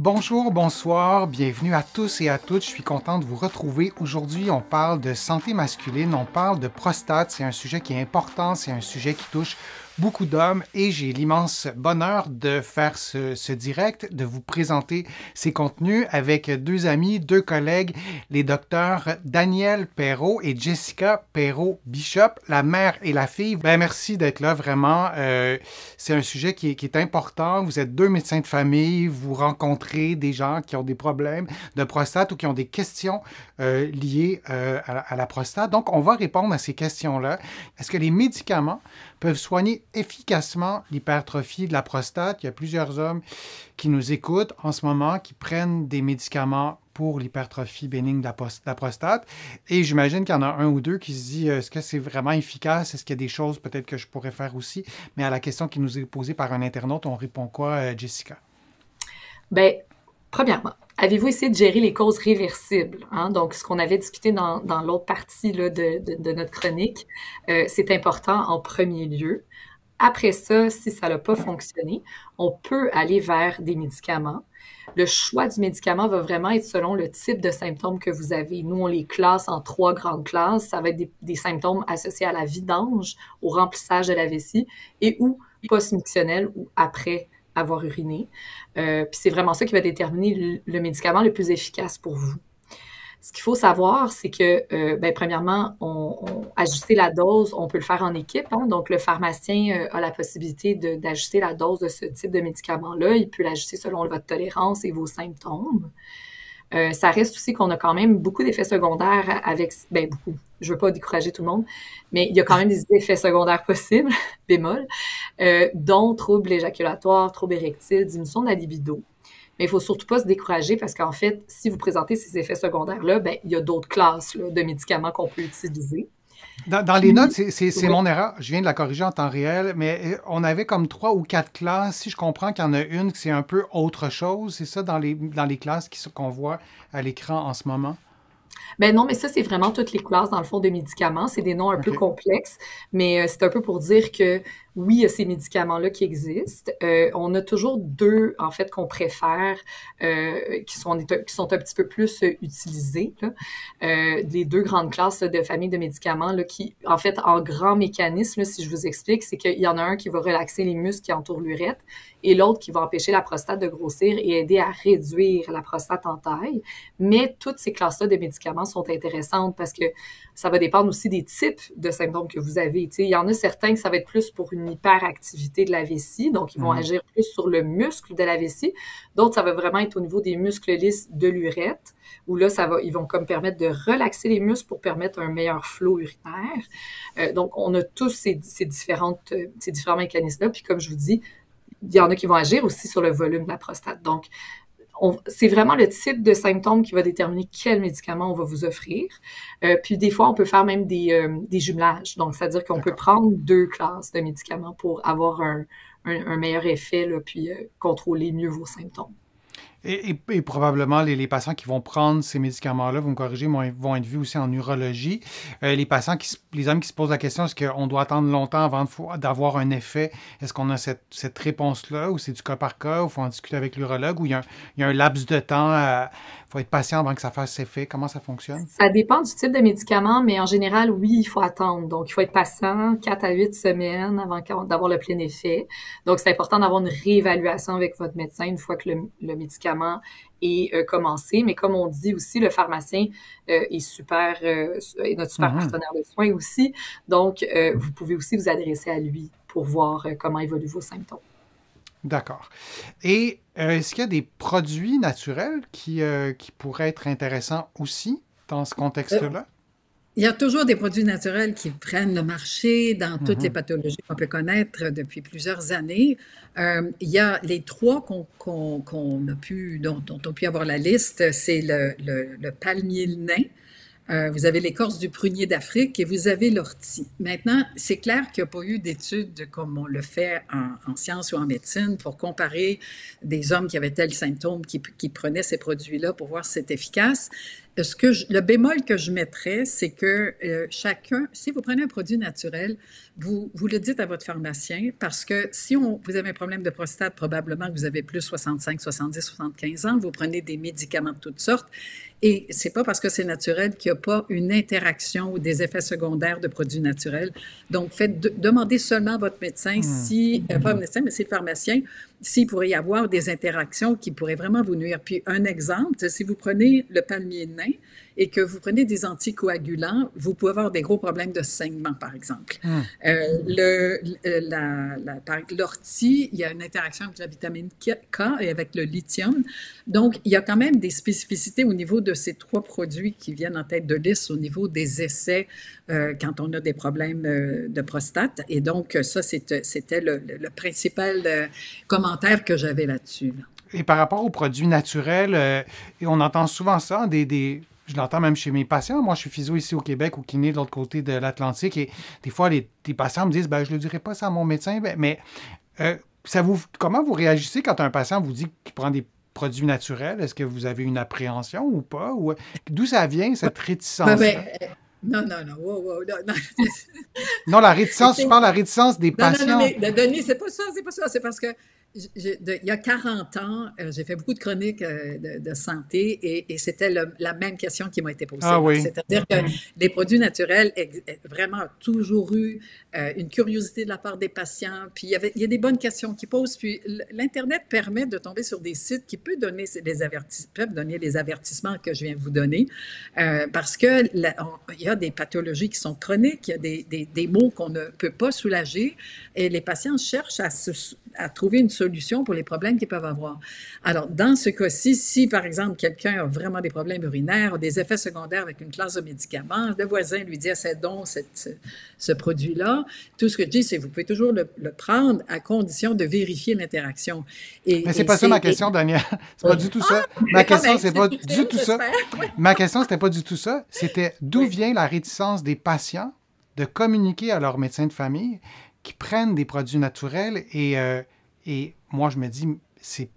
Bonjour, bonsoir, bienvenue à tous et à toutes. Je suis content de vous retrouver. Aujourd'hui, on parle de santé masculine, on parle de prostate. C'est un sujet qui est important, c'est un sujet qui touche beaucoup d'hommes et j'ai l'immense bonheur de faire ce direct, de vous présenter ces contenus avec deux amis, deux collègues, les docteurs Daniel Perrault et Jessica Perrault-Bishop, la mère et la fille. Merci d'être là, vraiment. C'est un sujet qui est important. Vous êtes deux médecins de famille, vous rencontrez des gens qui ont des problèmes de prostate ou qui ont des questions liées à la prostate. Donc, on va répondre à ces questions-là. Est-ce que les médicaments peuvent soigner efficacement l'hypertrophie de la prostate? Il y a plusieurs hommes qui nous écoutent en ce moment, qui prennent des médicaments pour l'hypertrophie bénigne de la prostate. Et j'imagine qu'il y en a un ou deux qui se disent, est-ce que c'est vraiment efficace? Est-ce qu'il y a des choses peut-être que je pourrais faire aussi? Mais à la question qui nous est posée par un internaute, on répond quoi, Jessica? Bien, premièrement, avez-vous essayé de gérer les causes réversibles? Hein? Donc, ce qu'on avait discuté dans l'autre partie là, de notre chronique, c'est important en premier lieu. Après ça, si ça n'a pas fonctionné, on peut aller vers des médicaments. Le choix du médicament va vraiment être selon le type de symptômes que vous avez. Nous, on les classe en 3 grandes classes. Ça va être des symptômes associés à la vidange, au remplissage de la vessie et ou post-mictionnel ou après avoir uriné. Puis c'est vraiment ça qui va déterminer le médicament le plus efficace pour vous. Ce qu'il faut savoir, c'est que, premièrement, ajuster la dose, on peut le faire en équipe. Hein? Donc, le pharmacien a la possibilité d'ajuster la dose de ce type de médicament-là. Il peut l'ajuster selon votre tolérance et vos symptômes. Ça reste aussi qu'on a quand même beaucoup d'effets secondaires avec, beaucoup, je ne veux pas décourager tout le monde, mais il y a quand même des effets secondaires possibles, bémol, dont troubles éjaculatoires, troubles érectiles, diminution de la libido. Mais il ne faut surtout pas se décourager parce qu'en fait, si vous présentez ces effets secondaires-là, il y a d'autres classes là, de médicaments qu'on peut utiliser. Dans les notes, c'est mon erreur. Je viens de la corriger en temps réel, mais on avait comme 3 ou 4 classes. Si je comprends qu'il y en a une, que c'est un peu autre chose, c'est ça dans les classes qu'on voit à l'écran en ce moment? Ben non, mais ça, c'est vraiment toutes les classes, dans le fond, de médicaments. C'est des noms un peu complexes, mais c'est un peu pour dire que oui, il y a ces médicaments-là qui existent. On a toujours deux, en fait, qu'on préfère, qui sont un petit peu plus utilisés. Là. Les deux grandes classes là, de familles de médicaments là, qui, en fait, en grand mécanisme, là, si je vous explique, c'est qu'il y en a un qui va relaxer les muscles qui entourent l'urètre et l'autre qui va empêcher la prostate de grossir et aider à réduire la prostate en taille. Mais toutes ces classes-là de médicaments sont intéressantes parce que ça va dépendre aussi des types de symptômes que vous avez. Il y en a certains que ça va être plus pour une hyperactivité de la vessie, donc ils vont agir plus sur le muscle de la vessie. D'autres, ça va vraiment être au niveau des muscles lisses de l'urètre, où là, ils vont comme permettre de relaxer les muscles pour permettre un meilleur flot urinaire. Donc, on a tous ces différents mécanismes-là. Puis comme je vous dis, il y en a qui vont agir aussi sur le volume de la prostate. Donc, c'est vraiment le type de symptômes qui va déterminer quel médicament on va vous offrir. Puis des fois, on peut faire même des jumelages. Donc, c'est-à-dire qu'on peut prendre 2 classes de médicaments pour avoir un meilleur effet, là, puis contrôler mieux vos symptômes. Et probablement, les patients qui vont prendre ces médicaments-là, vous me corrigez, vont être vus aussi en urologie. Les hommes qui se posent la question, est-ce qu'on doit attendre longtemps avant d'avoir un effet? Est-ce qu'on a cette réponse-là ou c'est du cas par cas? Ou il faut en discuter avec l'urologue? Ou il y a un laps de temps? Il faut être patient avant que ça fasse effet? Comment ça fonctionne? Ça dépend du type de médicament, mais en général, oui, il faut attendre. Donc, il faut être patient 4 à 8 semaines avant d'avoir le plein effet. Donc, c'est important d'avoir une réévaluation avec votre médecin une fois que le médicament est commencé. Mais comme on dit aussi, le pharmacien est notre super partenaire de soins aussi. Donc, vous pouvez aussi vous adresser à lui pour voir comment évoluent vos symptômes. D'accord. Et est-ce qu'il y a des produits naturels qui pourraient être intéressants aussi dans ce contexte-là? Il y a toujours des produits naturels qui prennent le marché dans toutes les pathologies qu'on peut connaître depuis plusieurs années. Il y a les 3 dont on a pu avoir la liste, c'est le palmier nain. Vous avez l'écorce du prunier d'Afrique et vous avez l'ortie. Maintenant, c'est clair qu'il n'y a pas eu d'études comme on le fait en sciences ou en médecine pour comparer des hommes qui avaient tels symptômes qui prenaient ces produits-là pour voir si c'est efficace. Le bémol que je mettrais, c'est que chacun, si vous prenez un produit naturel, vous le dites à votre pharmacien parce que si vous avez un problème de prostate, probablement que vous avez plus 65, 70, 75 ans, vous prenez des médicaments de toutes sortes et c'est pas parce que c'est naturel qu'il n'y a pas une interaction ou des effets secondaires de produits naturels. Donc, demandez seulement à votre médecin pas le médecin, mais c'est le pharmacien, s'il pourrait y avoir des interactions qui pourraient vraiment vous nuire. Puis, un exemple, si vous prenez le palmier de nain et que vous prenez des anticoagulants, vous pouvez avoir des gros problèmes de saignement, par exemple. L'ortie, il y a une interaction avec la vitamine K et avec le lithium. Donc, il y a quand même des spécificités au niveau de ces 3 produits qui viennent en tête de liste au niveau des essais quand on a des problèmes de prostate. Et donc, ça, c'était le principal commentaire que j'avais là-dessus. Là. Et par rapport aux produits naturels, et on entend souvent ça, je l'entends même chez mes patients. Moi, je suis physio ici au Québec, au kiné de l'autre côté de l'Atlantique, et des fois, les patients me disent, je ne le dirai pas ça à mon médecin, mais comment vous réagissez quand un patient vous dit qu'il prend des produits naturels? Est-ce que vous avez une appréhension ou pas? D'où ça vient, cette réticence? Non, wow, non. Non, la réticence, je parle de la réticence des patients. Non, mais Denis, c'est pas ça, c'est parce que il y a 40 ans, j'ai fait beaucoup de chroniques de santé et c'était la même question qui m'a été posée. Ah, oui. C'est-à-dire que les produits naturels, vraiment, toujours eu une curiosité de la part des patients. Puis il y a des bonnes questions qui posent. Puis l'Internet permet de tomber sur des sites qui peuvent donner les avertissements que je viens de vous donner parce que il y a des pathologies qui sont chroniques, il y a des maux qu'on ne peut pas soulager et les patients cherchent à trouver une solution pour les problèmes qu'ils peuvent avoir. Alors, dans ce cas-ci, si, par exemple, quelqu'un a vraiment des problèmes urinaires, des effets secondaires avec une classe de médicaments, le voisin lui dit « Essaie donc ce produit-là », tout ce que je dis, c'est que vous pouvez toujours le prendre à condition de vérifier l'interaction. Mais c'est pas ça ma question, Daniel. C'est pas du tout ça. Ma question, c'est pas du tout ça. Ma question, c'était pas du tout ça. C'était d'où vient la réticence des patients de communiquer à leur médecin de famille qui prennent des produits naturels et moi, je me dis, c'est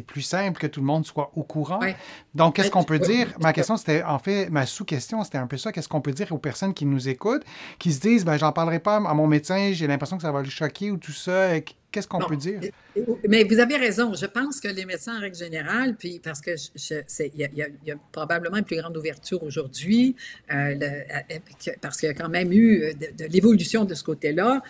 plus simple que tout le monde soit au courant. Oui. Donc, qu'est-ce qu'on peut dire? Ma question, c'était, en fait, ma sous-question, c'était un peu ça. Qu'est-ce qu'on peut dire aux personnes qui nous écoutent, qui se disent, j'en parlerai pas à mon médecin, j'ai l'impression que ça va le choquer ou tout ça. Qu'est-ce qu'on peut dire? Mais vous avez raison. Je pense que les médecins, en règle générale, puis parce que il y a probablement une plus grande ouverture aujourd'hui, parce qu'il y a quand même eu de l'évolution de ce côté-là.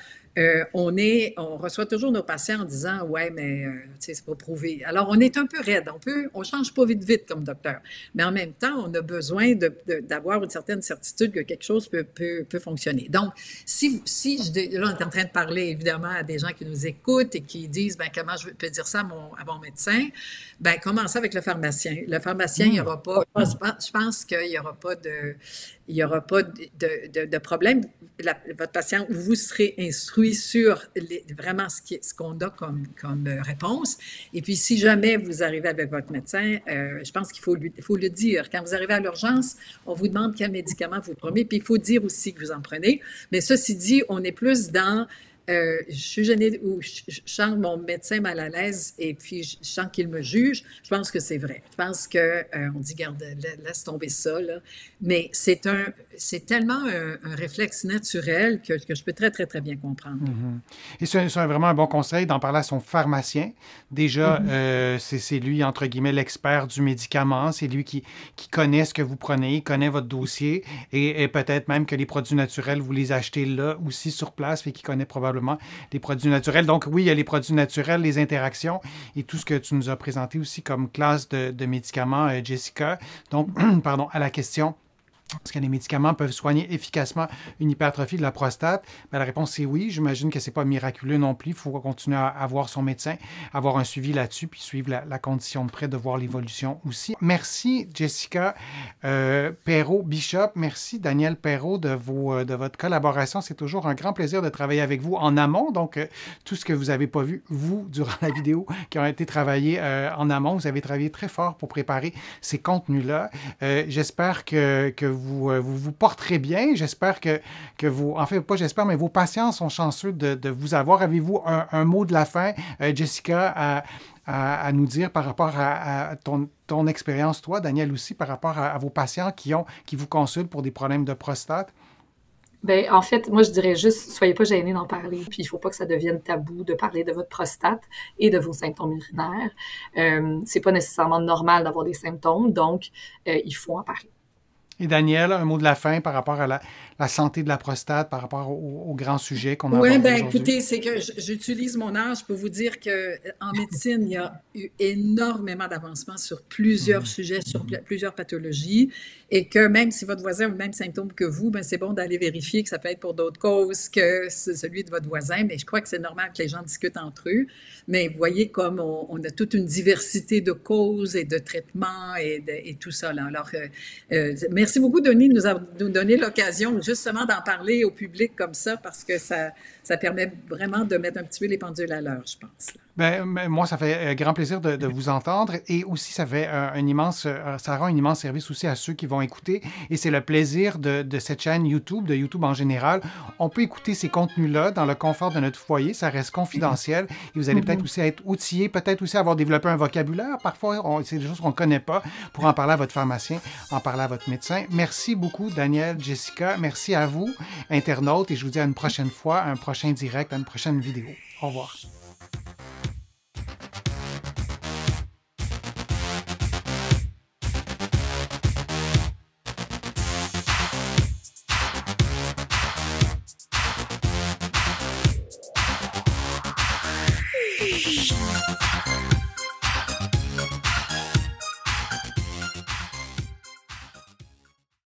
On reçoit toujours nos patients en disant « Ouais, mais c'est pas prouvé. » Alors, on est un peu raide. On change pas vite comme docteur. Mais en même temps, on a besoin d'avoir une certaine certitude que quelque chose peut fonctionner. Donc, là, on est en train de parler évidemment à des gens qui nous écoutent et qui disent « Comment je peux dire ça à mon médecin? » Commencez avec le pharmacien. Le pharmacien, il n'y aura pas... Je pense qu'il n'y aura pas de problème. Votre patient, vous serez instruit sur vraiment ce qu'on a comme réponse. Et puis, si jamais vous arrivez avec votre médecin, je pense qu'il faut le dire. Quand vous arrivez à l'urgence, on vous demande quel médicament vous prenez, puis il faut dire aussi que vous en prenez. Mais ceci dit, on est plus dans... je suis gênée ou je sens mon médecin mal à l'aise et puis je sens qu'il me juge. Je pense que c'est vrai. Je pense qu'on dit, garde, laisse tomber ça, là. Mais c'est tellement un réflexe naturel que je peux très, très, très bien comprendre. Et c'est vraiment un bon conseil d'en parler à son pharmacien. Déjà, c'est lui, entre guillemets, l'expert du médicament. C'est lui qui connaît ce que vous prenez, connaît votre dossier et peut-être même que les produits naturels, vous les achetez là aussi sur place et qui connaît probablement les produits naturels. Donc oui, il y a les produits naturels, les interactions et tout ce que tu nous as présenté aussi comme classe de médicaments, Jessica. Donc, pardon, à la question... Est-ce que les médicaments peuvent soigner efficacement une hypertrophie de la prostate? La réponse, c'est oui. J'imagine que ce n'est pas miraculeux non plus. Il faut continuer à voir son médecin, avoir un suivi là-dessus, puis suivre la condition de près, de voir l'évolution aussi. Merci, Jessica Perrault-Bishop. Merci, Daniel Perrault, de votre collaboration. C'est toujours un grand plaisir de travailler avec vous en amont. Donc, tout ce que vous n'avez pas vu, vous, durant la vidéo, qui ont été travaillés en amont, vous avez travaillé très fort pour préparer ces contenus-là. J'espère que vous porterez bien. J'espère que vous, en fait, pas j'espère, mais vos patients sont chanceux de vous avoir. Avez-vous un mot de la fin, Jessica, à nous dire par rapport à ton expérience, toi, Daniel aussi, par rapport à vos patients qui vous consultent pour des problèmes de prostate? Ben, en fait, moi, je dirais juste, soyez pas gênés d'en parler. Puis, il faut pas que ça devienne tabou de parler de votre prostate et de vos symptômes urinaires. C'est pas nécessairement normal d'avoir des symptômes, donc il faut en parler. Et Daniel, un mot de la fin par rapport à la santé de la prostate, par rapport au grand sujet qu'on a abordé Oui, bien, aujourd'hui. écoutez, c'est que j'utilise mon âge pour vous dire qu'en médecine, il y a eu énormément d'avancements sur plusieurs sujets, sur plusieurs pathologies, et que même si votre voisin a le même symptôme que vous, ben, c'est bon d'aller vérifier que ça peut être pour d'autres causes que celui de votre voisin, mais je crois que c'est normal que les gens discutent entre eux. Mais vous voyez comme on a toute une diversité de causes et de traitements et tout ça. Là. Alors, merci beaucoup, Denis, de nous donner l'occasion justement d'en parler au public comme ça, parce que ça permet vraiment de mettre un petit peu les pendules à l'heure, je pense. Ben, moi, ça fait grand plaisir de vous entendre et aussi ça fait ça rend un immense service aussi à ceux qui vont écouter et c'est le plaisir de cette chaîne YouTube, de YouTube en général. On peut écouter ces contenus-là dans le confort de notre foyer, ça reste confidentiel et vous allez peut-être aussi être outillé, peut-être aussi avoir développé un vocabulaire. Parfois, c'est des choses qu'on ne connaît pas pour en parler à votre pharmacien, en parler à votre médecin. Merci beaucoup, Daniel, Jessica. Merci à vous, internautes, et je vous dis à une prochaine fois, à un prochain direct, à une prochaine vidéo. Au revoir. Shh.